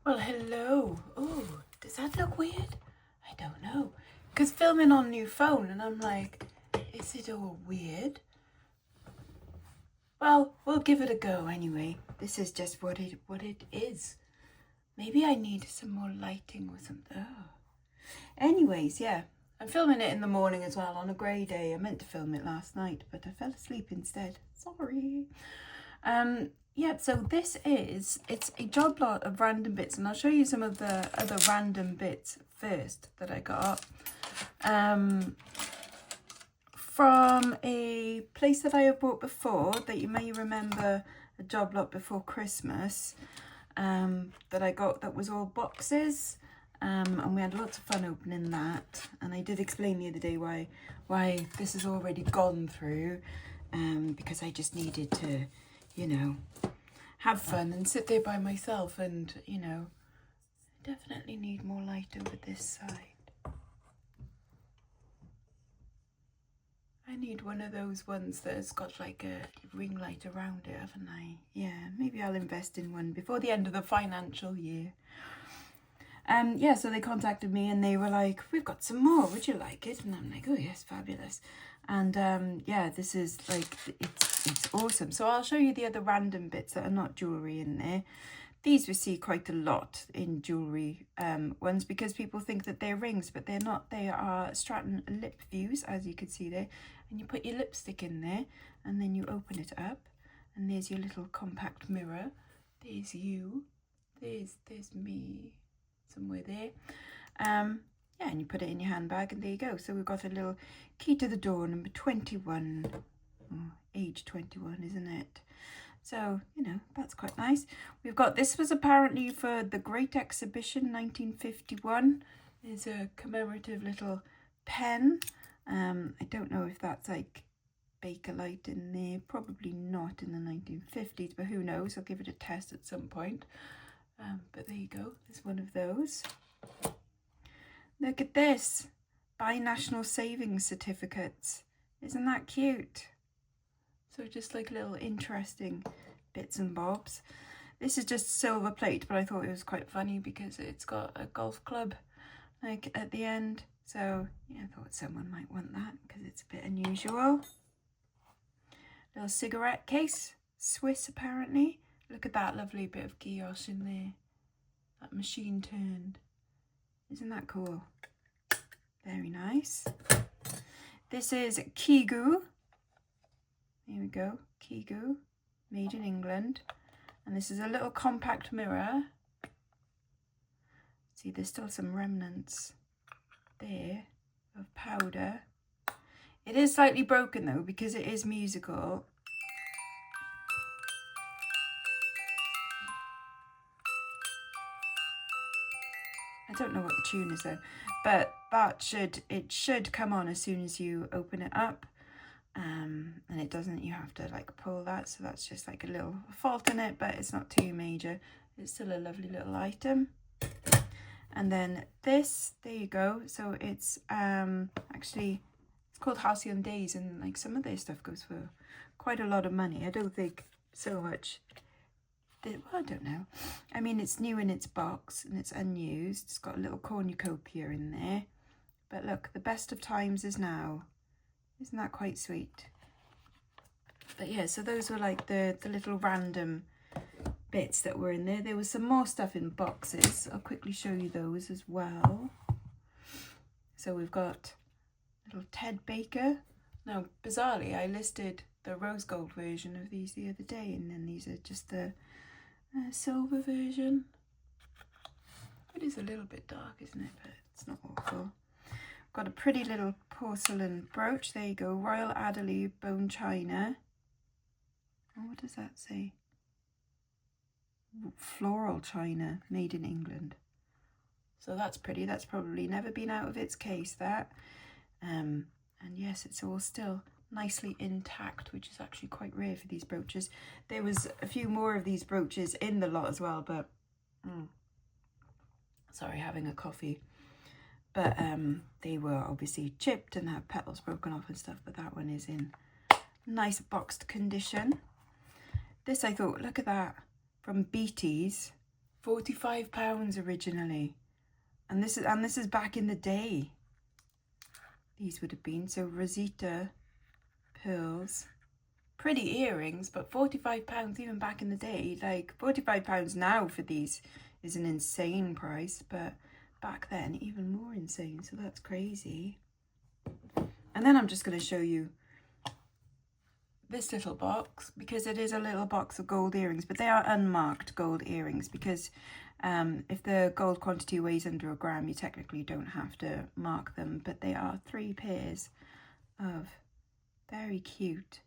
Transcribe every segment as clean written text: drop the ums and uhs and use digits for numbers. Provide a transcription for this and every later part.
Well, hello. Oh, does that look weird? I don't know. Because filming on new phone and I'm like, is it all weird? Well, we'll give it a go anyway. This is just what it is. Maybe I need some more lighting or something. Oh. Anyways, yeah. I'm filming it in the morning as well on a grey day. I meant to film it last night, but I fell asleep instead. Sorry. Yeah, so it's a job lot of random bits, and I'll show you some of the other random bits first that I got from a place that I have bought before that you may remember, a job lot before Christmas that I got that was all boxes, and we had lots of fun opening that, and I did explain the other day why this has already gone through, because I just needed to, you know, have fun and sit there by myself, and you know, definitely need more light over this side. I need one of those ones that's got like a ring light around it, haven't I? Yeah, maybe I'll invest in one before the end of the financial year. Yeah, so they contacted me and they were like, we've got some more, would you like it? And I'm like, oh yes, fabulous. And yeah, this is like, it's awesome. So I'll show you the other random bits that are not jewellery in there. These we see quite a lot in jewellery ones because people think that they're rings, but they're not. They are Stratton lip views, as you can see there. And you put your lipstick in there and then you open it up and there's your little compact mirror. There's you. There's me somewhere there. Yeah, and you put it in your handbag and there you go. So we've got a little key to the door, number 21. Oh, age 21, isn't it? So, you know, that's quite nice. We've got, this was apparently for the Great Exhibition 1951. There's a commemorative little pen. I don't know if that's like Bakelite in there. Probably not in the 1950s, but who knows? I'll give it a test at some point. But there you go. There's one of those. Look at this. Binational savings certificates. Isn't that cute? So just like little interesting bits and bobs. This is just silver plate, but I thought it was quite funny because it's got a golf club like at the end. So yeah, I thought someone might want that because it's a bit unusual. Little cigarette case, Swiss apparently. Look at that lovely bit of guilloche in there. That machine turned. Isn't that cool? Very nice. This is Kigu. Here we go, Kigu, made in England. And this is a little compact mirror. See, there's still some remnants there of powder. It is slightly broken though, because it is musical. I don't know what the tune is though, but it should come on as soon as you open it up. And it doesn't, you have to like pull that, so that's just like a little fault in it, but it's not too major. It's still a lovely little item. And then this, there you go. So it's actually, it's called Halcyon Days, and like some of their stuff goes for quite a lot of money. I don't think so much. Well, I don't know. I mean, it's new in its box and it's unused. It's got a little cornucopia in there. But look, the best of times is now. Isn't that quite sweet? But yeah, so those were like the little random bits that were in there. There was some more stuff in boxes. I'll quickly show you those as well. So we've got little Ted Baker. Now, bizarrely, I listed the rose gold version of these the other day, and then these are just the silver version. It is a little bit dark, isn't it? But it's not awful. Got a pretty little porcelain brooch. There you go, Royal Adderley bone china. And what does that say? Floral china, made in England. So that's pretty. That's probably never been out of its case, that. And yes, it's all still nicely intact, which is actually quite rare for these brooches. There was a few more of these brooches in the lot as well, but sorry, having a coffee. But they were obviously chipped and had petals broken off and stuff, but that one is in nice boxed condition. This, I thought, look at that, from Beaded £45 originally. And this is back in the day. These would have been, so Rosita pearls. Pretty earrings, but £45 even back in the day. Like £45 now for these is an insane price, but back then even more insane, so that's crazy. And then I'm just going to show you this little box, because it is a little box of gold earrings, but they are unmarked gold earrings, because if the gold quantity weighs under a gram, you technically don't have to mark them, but they are 3 pairs of very cute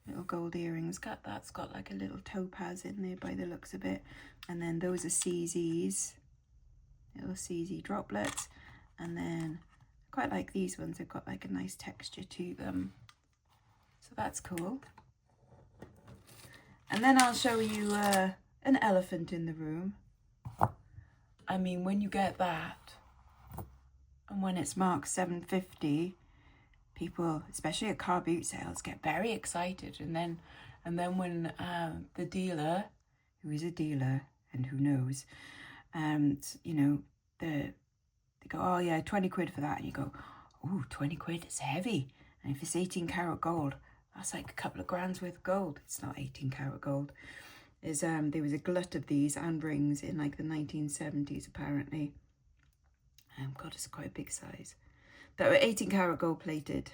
little gold earrings. That's got like a little topaz in there by the looks of it, and then those are CZs, little CZ droplets, and then I quite like these ones. They've got like a nice texture to them, so that's cool. And then I'll show you an elephant in the room. I mean, when you get that, and when it's marked $7.50, people, especially at car boot sales, get very excited. And then when the dealer, who is a dealer and who knows, you know, they go, oh yeah, 20 quid for that, and you go, oh, 20 quid, it's heavy. And if it's 18 karat gold, that's like a couple of grand's worth of gold. It's not 18 karat gold. There was a glut of these and rings in like the 1970s apparently. God, it's quite a big size. That were 18 karat gold plated.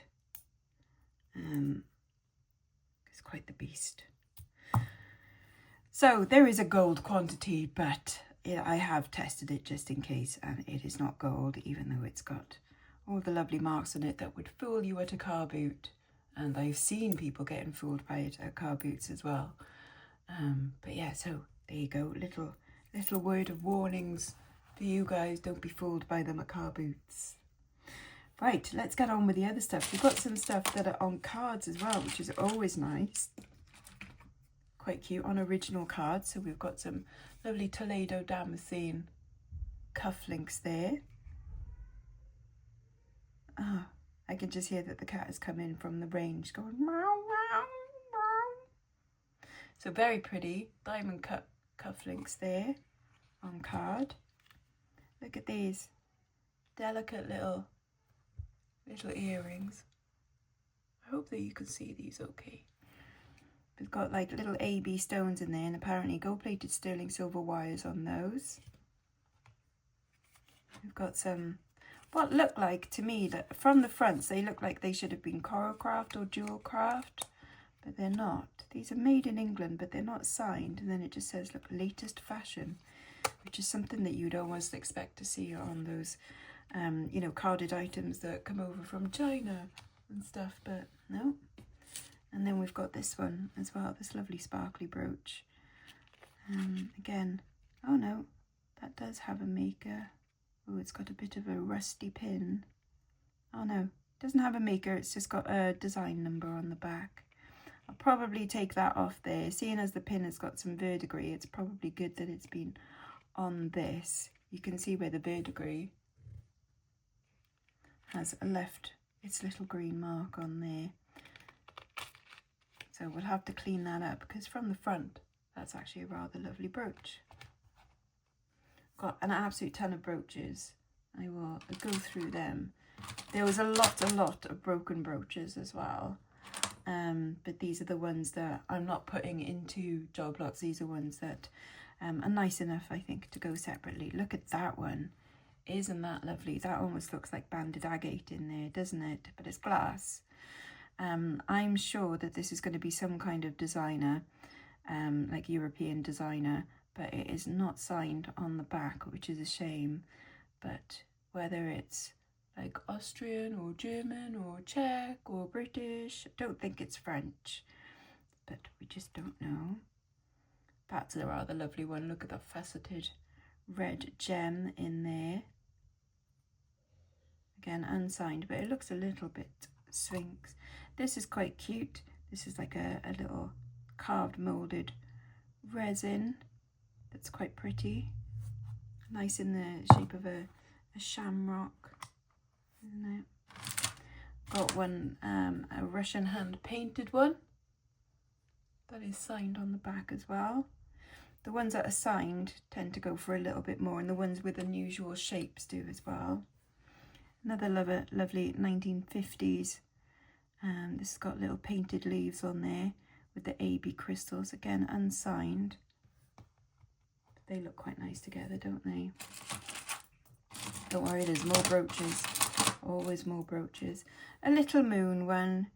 It's quite the beast. So there is a gold quantity, but I have tested it just in case, and it is not gold, even though it's got all the lovely marks on it that would fool you at a car boot. And I've seen people getting fooled by it at car boots as well. But yeah, so there you go, little word of warnings for you guys. Don't be fooled by them at car boots. Right, let's get on with the other stuff. We've got some stuff that are on cards as well, which is always nice. Quite cute on original cards. So we've got some lovely Toledo Damascene cufflinks there. Ah, I can just hear that the cat has come in from the range going meow, meow, meow. So very pretty diamond cut cufflinks there on card. Look at these delicate little earrings. I hope that you can see these okay. We've got like little AB stones in there, and apparently gold plated sterling silver wires on those. We've got some what look like to me that from the fronts they look like they should have been coral craft or jewel craft, but they're not. These are made in England, but they're not signed, and then it just says, look, latest fashion, which is something that you'd almost expect to see on those you know, carded items that come over from China and stuff, but no. And then we've got this one as well, this lovely sparkly brooch. Again, oh no, that does have a maker. Oh, it's got a bit of a rusty pin. Oh no, it doesn't have a maker, it's just got a design number on the back. I'll probably take that off there. Seeing as the pin has got some verdigris, it's probably good that it's been on this. You can see where the verdigris has left its little green mark on there. So we'll have to clean that up, because from the front, that's actually a rather lovely brooch. Got an absolute ton of brooches. I will go through them. There was a lot of broken brooches as well. But these are the ones that I'm not putting into job lots. These are ones that are nice enough, I think, to go separately. Look at that one. Isn't that lovely? That almost looks like banded agate in there, doesn't it? But it's glass. I'm sure that this is going to be some kind of designer, like European designer, but it is not signed on the back, which is a shame. But whether it's like Austrian or German or Czech or British, I don't think it's French, but we just don't know. That's a rather lovely one. Look at that faceted red gem in there. Again, unsigned, but it looks a little bit Sphinx. This is quite cute. This is like a little carved moulded resin that's quite pretty. Nice in the shape of a shamrock, isn't it? Got one, a Russian hand painted one that is signed on the back as well. The ones that are signed tend to go for a little bit more, and the ones with unusual shapes do as well. Another lovely 1950s. This has got little painted leaves on there with the AB crystals, again unsigned. But they look quite nice together, don't they? Don't worry, there's more brooches. Always more brooches. A little moon one.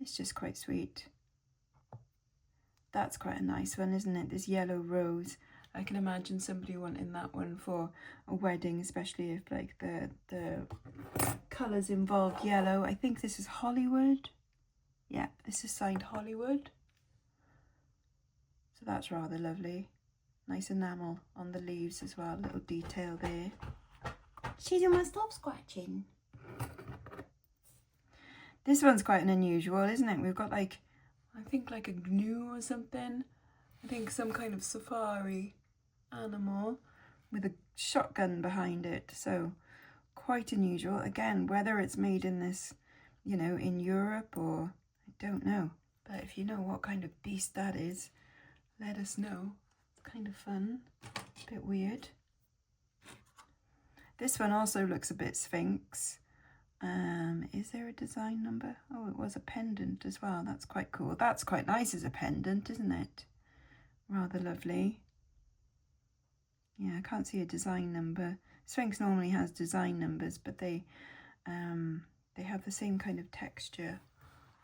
It's just quite sweet. That's quite a nice one, isn't it? This yellow rose. I can imagine somebody wanting that one for a wedding, especially if like the colours involved yellow. I think this is Hollywood. Yeah, this is signed Hollywood. So that's rather lovely. Nice enamel on the leaves as well, little detail there. She doesn't want to stop scratching. This one's quite an unusual, isn't it? We've got like, I think like a gnu or something. I think some kind of safari animal with a shotgun behind it. So quite unusual. Again, whether it's made in this, you know, in Europe or I don't know. But if you know what kind of beast that is, let us know. It's kind of fun. A bit weird. This one also looks a bit Sphinx. Is there a design number? Oh, it was a pendant as well. That's quite cool. That's quite nice as a pendant, isn't it? Rather lovely. Yeah, I can't see a design number. Sphinx normally has design numbers, but they have the same kind of texture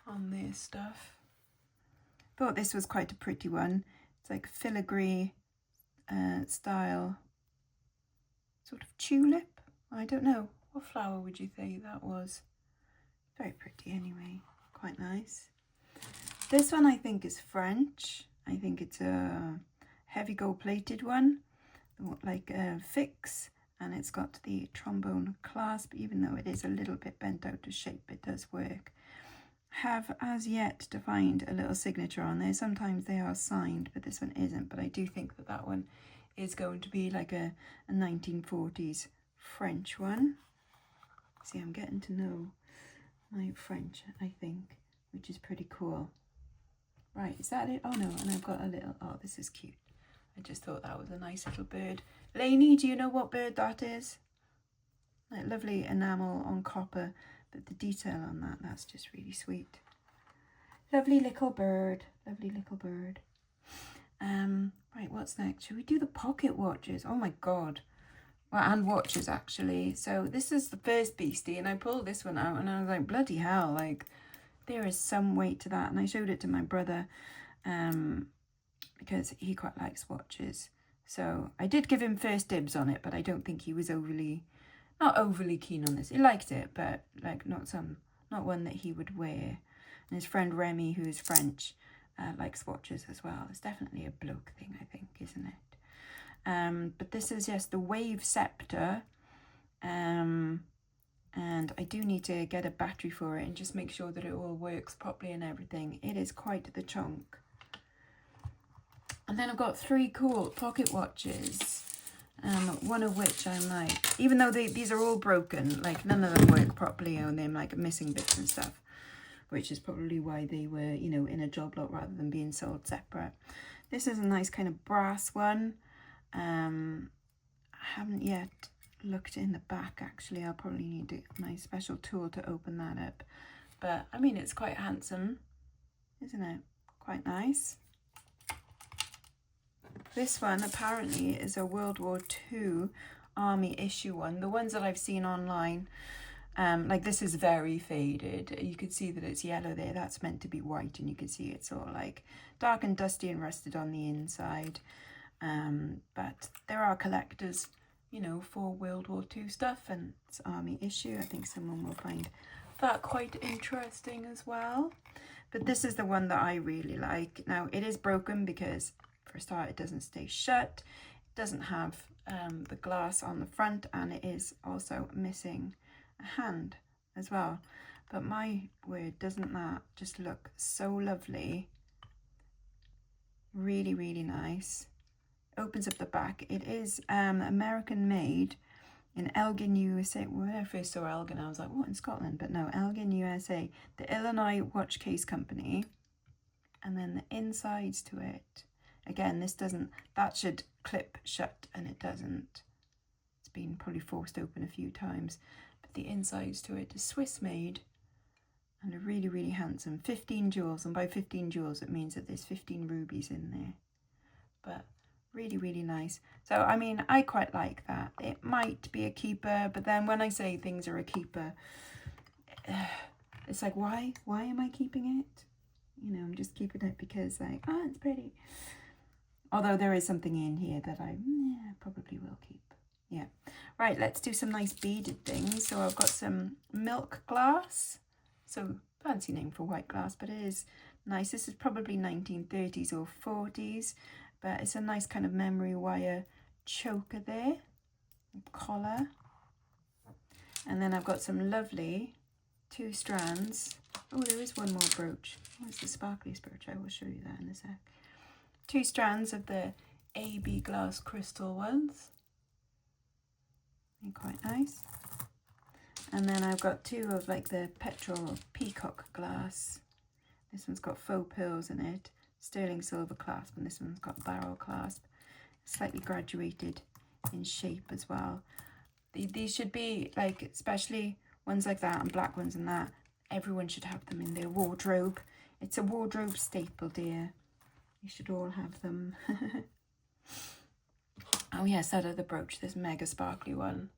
on their stuff. Thought this was quite a pretty one. It's like filigree style, sort of tulip. I don't know. What flower would you say that was? Very pretty anyway. Quite nice. This one I think is French. I think it's a heavy gold plated one, like a fix, and it's got the trombone clasp. Even though it is a little bit bent out of shape, it does work. Have as yet to find a little signature on there. Sometimes they are signed, but this one isn't. But I do think that that one is going to be like a 1940s French one. See, I'm getting to know my French, I think, which is pretty cool. Right, is that it? Oh no, and I've got a little, oh, this is cute. I just thought that was a nice little bird. Lainey, do you know what bird that is? Like lovely enamel on copper, but the detail on that, that's just really sweet. Lovely little bird, lovely little bird. Right, what's next? Should we do the pocket watches? Oh my God. Well, and watches actually. So this is the first beastie, and I pulled this one out and I was like, bloody hell, like there is some weight to that. And I showed it to my brother because he quite likes watches. So I did give him first dibs on it, but I don't think he was not overly keen on this. He liked it, but like not one that he would wear. And his friend Remy, who is French, likes watches as well. It's definitely a bloke thing, I think, isn't it? But this is just the Wave Scepter, and I do need to get a battery for it and just make sure that it all works properly and everything. It is quite the chunk. And then I've got 3 cool pocket watches, one of which I'm like, even though these are all broken, like none of them work properly, and they're like missing bits and stuff, which is probably why they were, you know, in a job lot rather than being sold separate. This is a nice kind of brass one. I haven't yet looked in the back actually. I'll probably need my special tool to open that up, but I mean it's quite handsome, isn't it? Quite nice. This one apparently is a World War II army issue one. The ones that I've seen online, like this is very faded. You could see that it's yellow there. That's meant to be white, and you can see it's all like dark and dusty and rusted on the inside. But there are collectors, you know, for World War II stuff, and it's army issue. I think someone will find that quite interesting as well. But this is the one that I really like. Now it is broken because for a start it doesn't stay shut. It doesn't have the glass on the front, and it is also missing a hand as well. But my word, doesn't that just look so lovely? Really, really nice. Opens up the back. It is American made in Elgin, USA. When I first saw Elgin, I was like, what, in Scotland? But no, Elgin, USA. The Illinois Watch Case Company. And then the insides to it. again, this doesn't, that should clip shut and it doesn't. It's been probably forced open a few times, but the insides to it is Swiss made and are really, really handsome. 15 jewels, and by 15 jewels it means that there's 15 rubies in there, but really, really nice. So I mean, I quite like that. It might be a keeper, but then when I say things are a keeper, it's like, why am I keeping it? You know, I'm just keeping it because like, oh, it's pretty. Although there is something in here that I probably will keep. Yeah. Right, let's do some nice beaded things. So I've got some milk glass. So fancy name for white glass, but it is nice. This is probably 1930s or 40s, but it's a nice kind of memory wire choker there, collar. And then I've got some lovely 2 strands. Oh, there is one more brooch. Where's the sparkliest brooch? I will show you that in a sec. 2 strands of the AB glass crystal ones. They're quite nice. And then I've got 2 of like the petrol peacock glass. This one's got faux pearls in it, sterling silver clasp, and this one's got barrel clasp. Slightly graduated in shape as well. These should be like, especially ones like that and black ones and that, everyone should have them in their wardrobe. It's a wardrobe staple, dear. You should all have them. Oh yes, that other brooch, this mega sparkly one.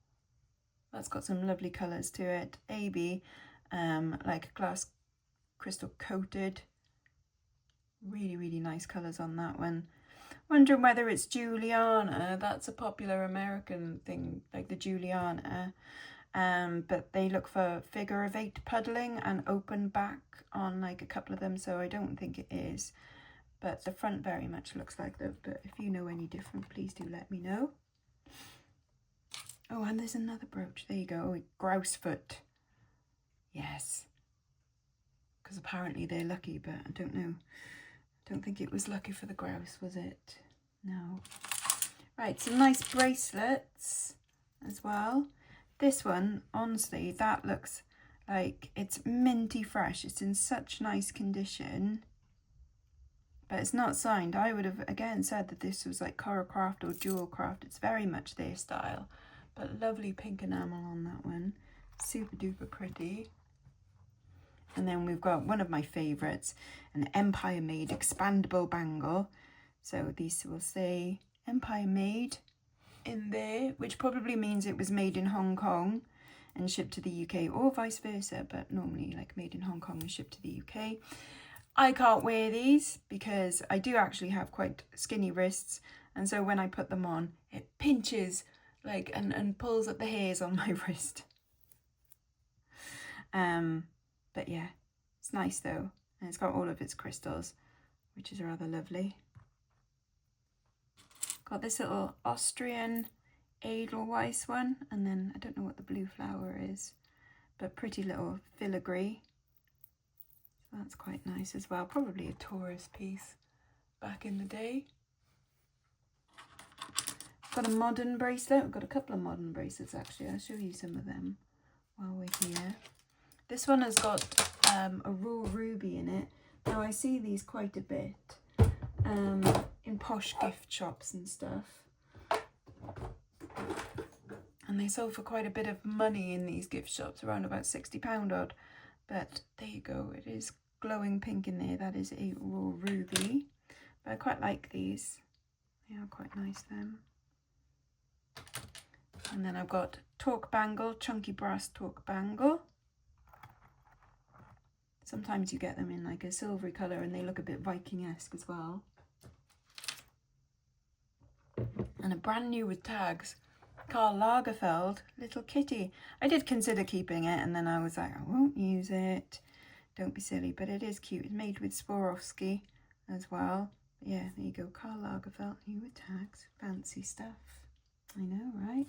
That's got some lovely colours to it. AB, like glass crystal coated. Really, really nice colours on that one. Wondering whether it's Juliana. That's a popular American thing, like the Juliana. But they look for figure of 8 puddling and open back on like a couple of them, so I don't think it is. But the front very much looks like that. But if you know any different, please do let me know. Oh, and there's another brooch. There you go. Grouse foot. Yes. Because apparently they're lucky, but I don't know. I don't think it was lucky for the grouse, was it? No. Right, some nice bracelets as well. This one, honestly, that looks like it's minty fresh. It's in such nice condition. But it's not signed. I would have, again, said that this was like Coral Craft or Jewel Craft. It's very much their style. But lovely pink enamel on that one. Super duper pretty. And then we've got one of my favourites, an Empire Made expandable bangle. So these will say Empire Made in there, which probably means it was made in Hong Kong and shipped to the UK, or vice versa, but normally like made in Hong Kong and shipped to the UK. I can't wear these because I do actually have quite skinny wrists, and so when I put them on, it pinches like and pulls at the hairs on my wrist. But yeah, it's nice though, and it's got all of its crystals, which is rather lovely. Got this little Austrian Edelweiss one, and then I don't know what the blue flower is, but pretty little filigree. So that's quite nice as well. Probably a tourist piece back in the day. Got a modern bracelet. We've got a couple of modern bracelets actually. I'll show you some of them while we're here. This one has got a raw ruby in it. Now I see these quite a bit in posh gift shops and stuff. And they sold for quite a bit of money in these gift shops, around about £60 odd. But there you go, it is glowing pink in there. That is a raw ruby. But I quite like these. They are quite nice then. And then I've got torque bangle, chunky brass torque bangle. Sometimes you get them in like a silvery colour and they look a bit Viking-esque as well. And a brand new with tags, Karl Lagerfeld Little Kitty. I did consider keeping it and then I was like, I won't use it. Don't be silly, but it is cute. It's made with Swarovski as well. But yeah, there you go, Karl Lagerfeld, new with tags. Fancy stuff. I know, right?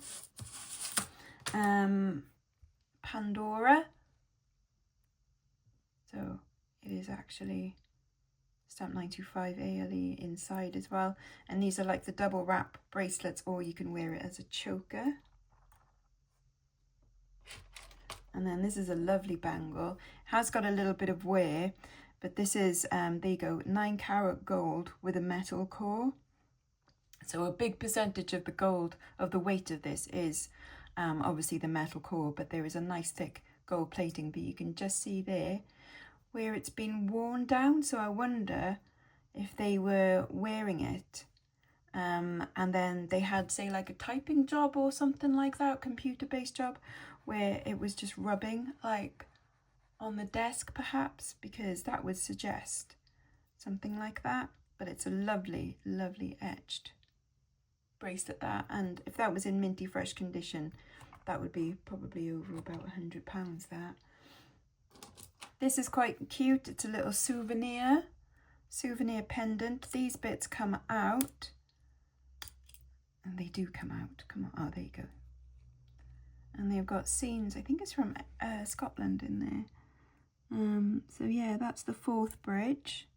Pandora. So it is actually stamp 925 ALE inside as well. And these are like the double wrap bracelets, or you can wear it as a choker. And then this is a lovely bangle. It has got a little bit of wear, But this is, there you go, 9-carat gold with a metal core. So a big percentage of the gold, of the weight of this is obviously the metal core, but there is a nice thick gold plating, but you can just see there where it's been worn down. So I wonder if they were wearing it and then they had, say, like a typing job or something like that, computer-based job, where it was just rubbing like on the desk perhaps, because that would suggest something like that. But it's a lovely, lovely etched bracelet that, and if that was in minty fresh condition, that would be probably over about £100 that. This is quite cute. It's a little souvenir pendant. These bits come out, and they do come out. Come on, oh, there you go. And they've got scenes, I think it's from Scotland in there. So yeah, that's the Forth Bridge.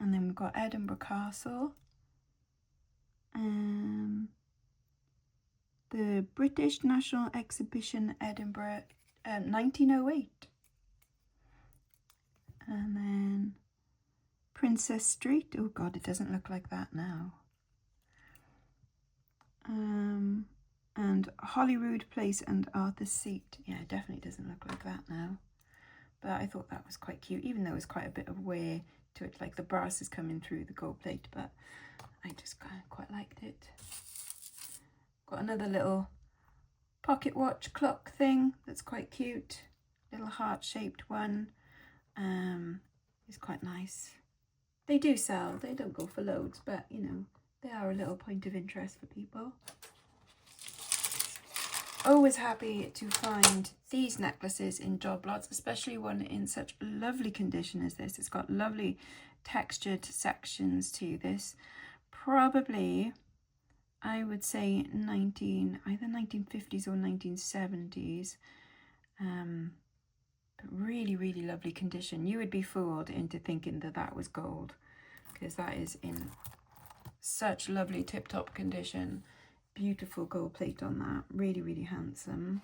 And then we've got Edinburgh Castle. The British National Exhibition, Edinburgh, 1908. And then Princess Street. Oh God, it doesn't look like that now. And Holyrood Place and Arthur's Seat. Yeah, it definitely doesn't look like that now. But I thought that was quite cute, even though there's quite a bit of wear to it, like the brass is coming through the gold plate, but I just quite liked it. Got another little pocket watch clock thing that's quite cute. Little heart-shaped one. It's quite nice. They do sell, they don't go for loads, but you know, they are a little point of interest for people. Always happy to find these necklaces in job lots, especially one in such lovely condition as this. It's got lovely textured sections to this. Probably, I would say either 1950s or 1970s. But really, really lovely condition. You would be fooled into thinking that that was gold, because that is in such lovely tip-top condition. Beautiful gold plate on that. Really, really handsome.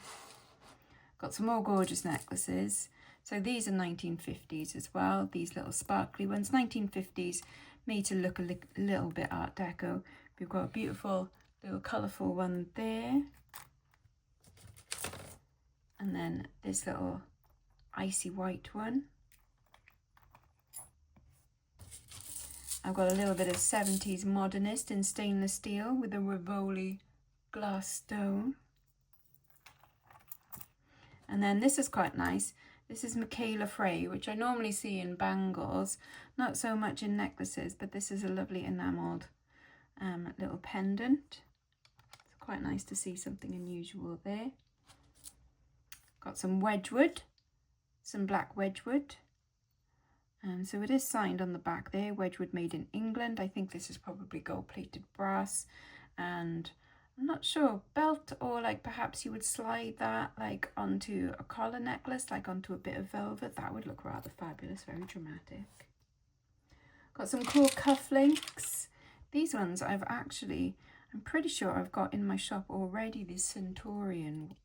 Got some more gorgeous necklaces. So these are 1950s as well. These little sparkly ones. 1950s, made to look a little bit Art Deco. We've got a beautiful little colourful one there. And then this little icy white one. I've got a little bit of 70s modernist in stainless steel with a Rivoli glass stone. And then this is quite nice. This is Michaela Frey, which I normally see in bangles, not so much in necklaces, but this is a lovely enamelled little pendant. It's quite nice to see something unusual there. Got some Wedgwood, some black Wedgwood. So it is signed on the back there, Wedgwood made in England. I think this is probably gold-plated brass, and I'm not sure, belt, or like perhaps you would slide that like onto a collar necklace, like onto a bit of velvet. That would look rather fabulous, very dramatic. Got some cool cufflinks. These ones I'm pretty sure I've got in my shop already, these Centurion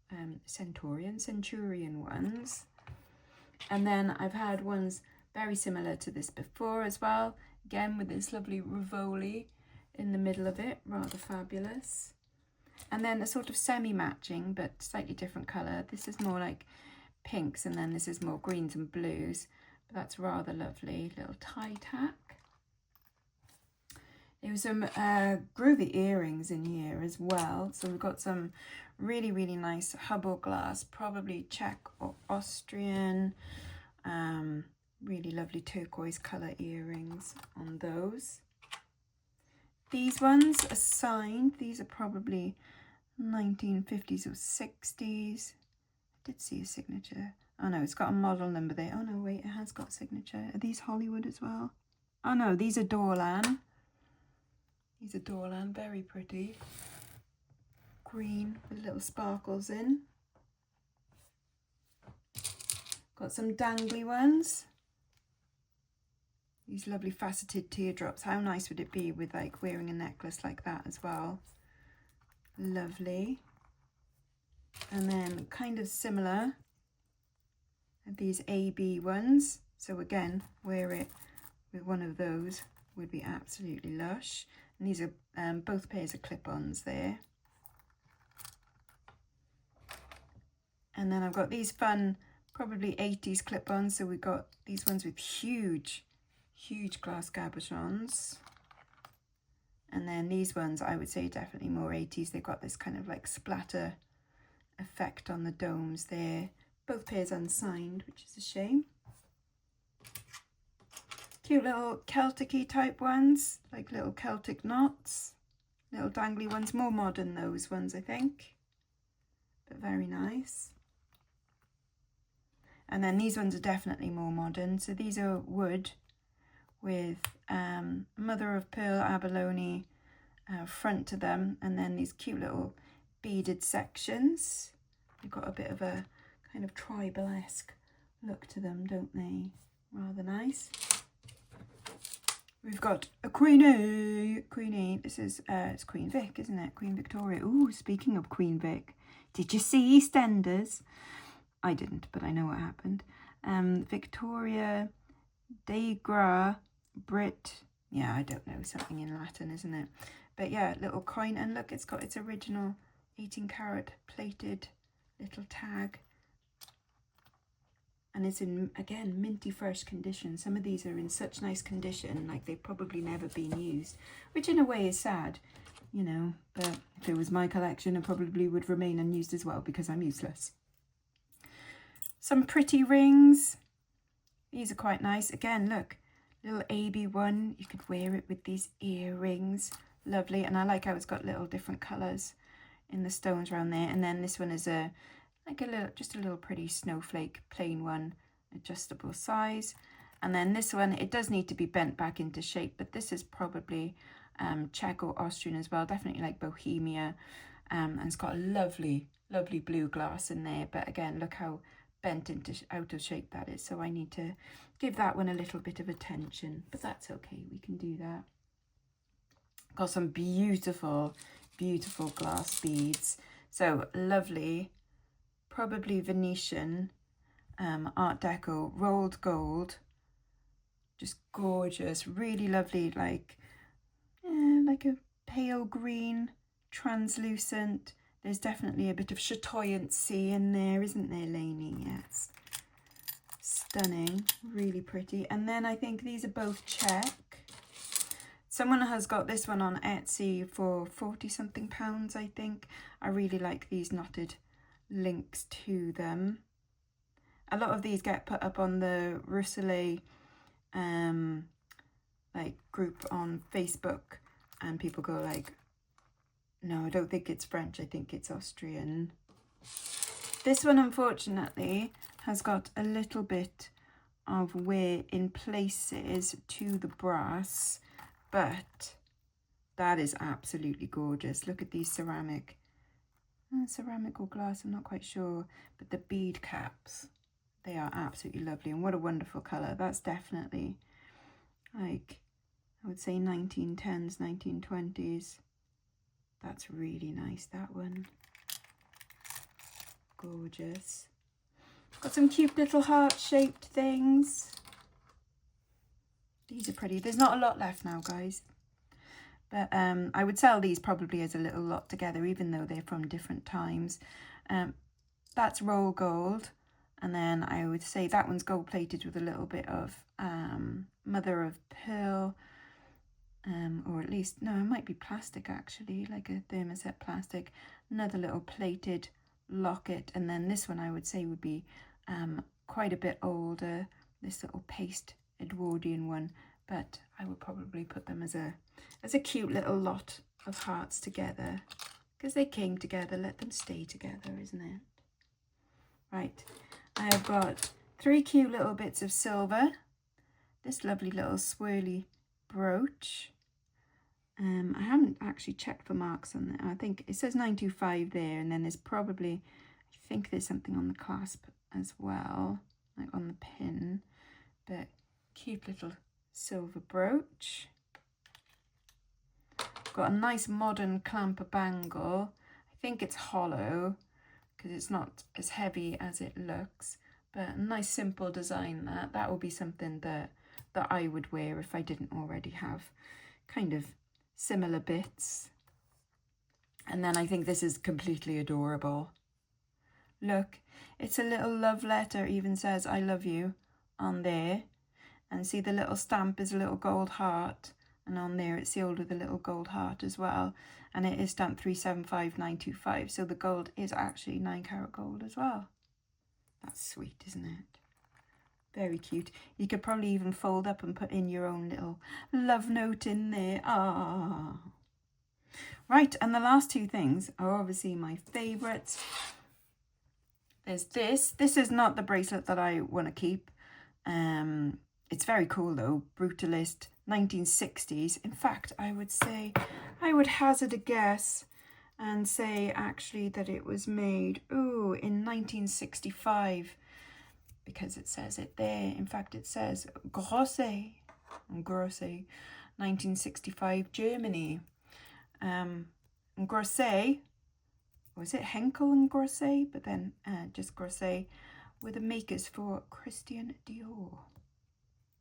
ones. And then I've had ones very similar to this before as well, again with this lovely Rivoli in the middle of it, rather fabulous. And then a sort of semi-matching but slightly different colour. This is more like pinks, and then this is more greens and blues, but that's rather lovely. Little tie tack. There was some groovy earrings in here as well. So we've got some really, really nice Hubble glass, probably Czech or Austrian. Really lovely turquoise colour earrings on those. These ones are signed. These are probably 1950s or 60s. I did see a signature. Oh no, it's got a model number there. Oh no, wait, it has got a signature. Are these Hollywood as well? Oh no, these are Dorlan. These are Dorlan, very pretty. Green with little sparkles in. Got some dangly ones. These lovely faceted teardrops. How nice would it be with like wearing a necklace like that as well? Lovely. And then kind of similar, these AB ones. So again, wear it with one of those would be absolutely lush. And these are both pairs of clip-ons there. And then I've got these fun, probably 80s clip-ons. So we've got these ones with huge glass cabochons. And then these ones, I would say definitely more 80s. They've got this kind of like splatter effect on the domes there. Both pairs unsigned, which is a shame. Cute little Celtic-y type ones, like little Celtic knots. Little dangly ones, more modern those ones I think. But very nice. And then these ones are definitely more modern. So these are wood with mother of pearl abalone front to them, and then these cute little beaded sections. They've got a bit of a kind of tribal-esque look to them, don't they? Rather nice. We've got a Queenie. This is it's Queen Vic, isn't it? Queen Victoria. Ooh, speaking of Queen Vic, did you see EastEnders? I didn't, but I know what happened. Victoria de Gra Brit. Yeah, I don't know, something in Latin, isn't it? But yeah, little coin, and look, it's got its original 18 karat plated little tag. And it's in, again, minty fresh condition. Some of these are in such nice condition, like they've probably never been used, which in a way is sad, you know, but if it was my collection, it probably would remain unused as well because I'm useless. Some pretty rings. These are quite nice. Again, look, little AB one. You could wear it with these earrings. Lovely. And I like how it's got little different colours in the stones around there. And then this one is a like a little, just a little pretty snowflake, plain one, adjustable size. And then this one, it does need to be bent back into shape, but this is probably Czech or Austrian as well, definitely like Bohemia. And it's got a lovely blue glass in there. But again, look how bent into out of shape that is. So I need to give that one a little bit of attention, but that's okay. We can do that. Got some beautiful glass beads. So lovely. Probably Venetian Art Deco rolled gold, just gorgeous, really lovely, like a pale green, translucent. There's definitely a bit of chatoyancy in there, isn't there, Lainey? Yes, stunning, really pretty. And then I think these are both Czech. Someone has got this one on Etsy for 40 something pounds, I think. I really like these knotted links to them. A lot of these get put up on the Bracelets like group on Facebook, and people go like, no, I don't think it's French, I think it's Austrian. This one unfortunately has got a little bit of wear in places to the brass, but that is absolutely gorgeous. Look at these ceramic or glass, I'm not quite sure, but the bead caps, they are absolutely lovely, and what a wonderful colour. That's definitely like, I would say 1910s, 1920s. That's really nice, that one. Gorgeous. Got some cute little heart-shaped things. These are pretty. There's not a lot left now, guys. But I would sell these probably as a little lot together, even though they're from different times. That's roll gold. And then I would say that one's gold plated with a little bit of mother of pearl. Or at least, no, it might be plastic actually, like a thermoset plastic. Another little plated locket. And then this one I would say would be quite a bit older. This little paste Edwardian one. But I would probably put them as a cute little lot of hearts together, because they came together. Let them stay together, isn't it? Right, I have got 3 cute little bits of silver. This lovely little swirly brooch. I haven't actually checked for marks on that. I think it says 925 there, and then there's probably, I think there's something on the clasp as well, like on the pin. But cute little silver brooch. Got a nice modern clamper bangle. I think it's hollow because it's not as heavy as it looks, But a nice simple design. That would be something that I would wear if I didn't already have kind of similar bits. And then I think this is completely adorable. Look, it's a little love letter, even says I love you on there. And see, the little stamp is a little gold heart, and on there it's sealed with a little gold heart as well. And it is stamped 375925, so the gold is actually 9 karat gold as well. That's sweet, isn't it? Very cute. You could probably even fold up and put in your own little love note in there. Ah. Right, and the last two things are obviously my favourites. There's this. This is not the bracelet that I want to keep. It's very cool though. Brutalist 1960s. In fact, I would say, I would hazard a guess and say actually that it was made, in 1965, because it says it there. In fact, it says Grosse, 1965, Germany. Grosse, was it Henkel and Grosse? But then just Grosse were the makers for Christian Dior.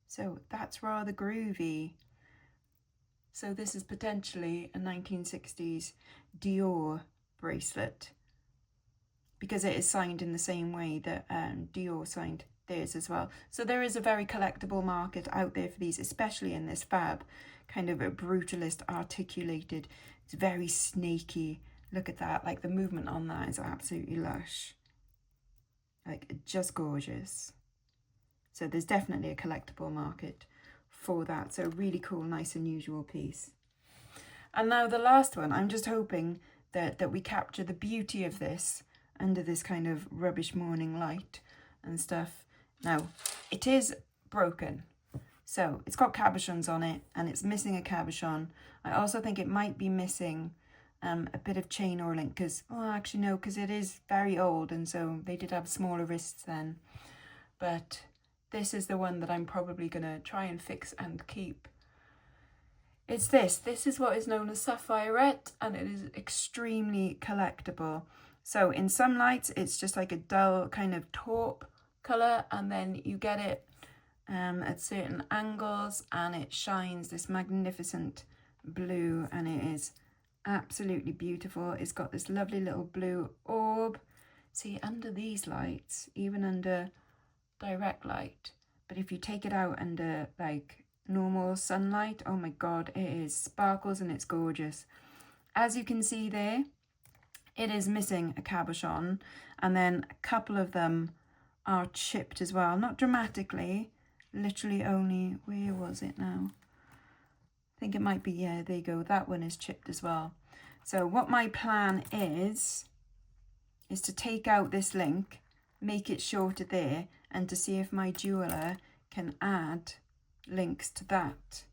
So that's rather groovy. So this is potentially a 1960s Dior bracelet, because it is signed in the same way that Dior signed theirs as well. So there is a very collectible market out there for these, especially in this fab, kind of a brutalist articulated. It's very snaky. Look at that, like the movement on that is absolutely lush. Like just gorgeous. So there's definitely a collectible market for that. So really cool, nice, unusual piece. And now the last one, I'm just hoping that we capture the beauty of this under this kind of rubbish morning light and stuff. Now, it is broken. So it's got cabochons on it and it's missing a cabochon. I also think it might be missing a bit of chain or link because, actually no, because it is very old and so they did have smaller wrists then. But this is the one that I'm probably going to try and fix and keep. It's this. This is what is known as Sapphireette, and it is extremely collectible. So in some lights, it's just like a dull kind of taupe colour, and then you get it at certain angles, and it shines this magnificent blue, and it is absolutely beautiful. It's got this lovely little blue orb. See, under these lights, even under direct light, but if you take it out under like normal sunlight, oh my god, it is sparkles and it's gorgeous. As you can see there, it is missing a cabochon, and then a couple of them are chipped as well, not dramatically, literally only, where was it now? I think it might be, yeah, there you go, that one is chipped as well. So what my plan is to take out this link, make it shorter there, and to see if my jeweler can add links to that.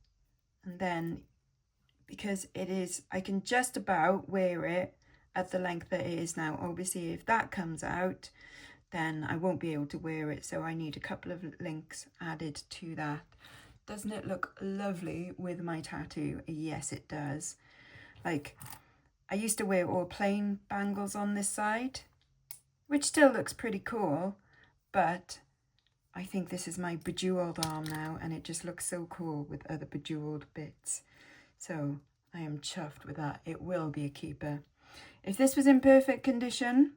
And then, because it is, I can just about wear it at the length that it is now. Obviously, if that comes out, then I won't be able to wear it. So I need a couple of links added to that. Doesn't it look lovely with my tattoo? Yes, it does. Like, I used to wear all plain bangles on this side, which still looks pretty cool, but I think this is my bejeweled arm now, and it just looks so cool with other bejeweled bits. So I am chuffed with that. It will be a keeper. If this was in perfect condition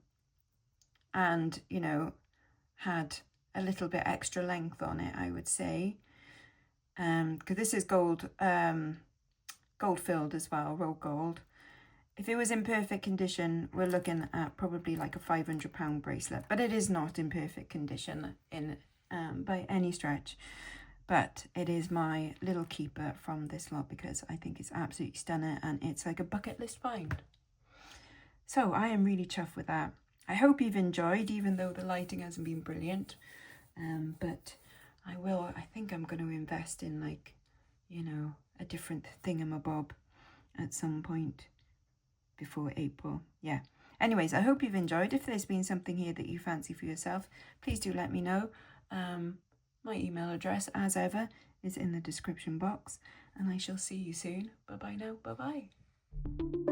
and, you know, had a little bit extra length on it, I would say, because this is gold, gold filled as well, rolled gold. If it was in perfect condition, we're looking at probably like a £500 bracelet, but it is not in perfect condition by any stretch. But it is my little keeper from this lot because I think it's absolutely stunning and it's like a bucket list find. So I am really chuffed with that. I hope you've enjoyed, even though the lighting hasn't been brilliant. But I think I'm going to invest in, like, you know, a different thingamabob at some point before April. Yeah. Anyways, I hope you've enjoyed. If there's been something here that you fancy for yourself, please do let me know. My email address, as ever, is in the description box, and I shall see you soon. Bye bye now. Bye bye.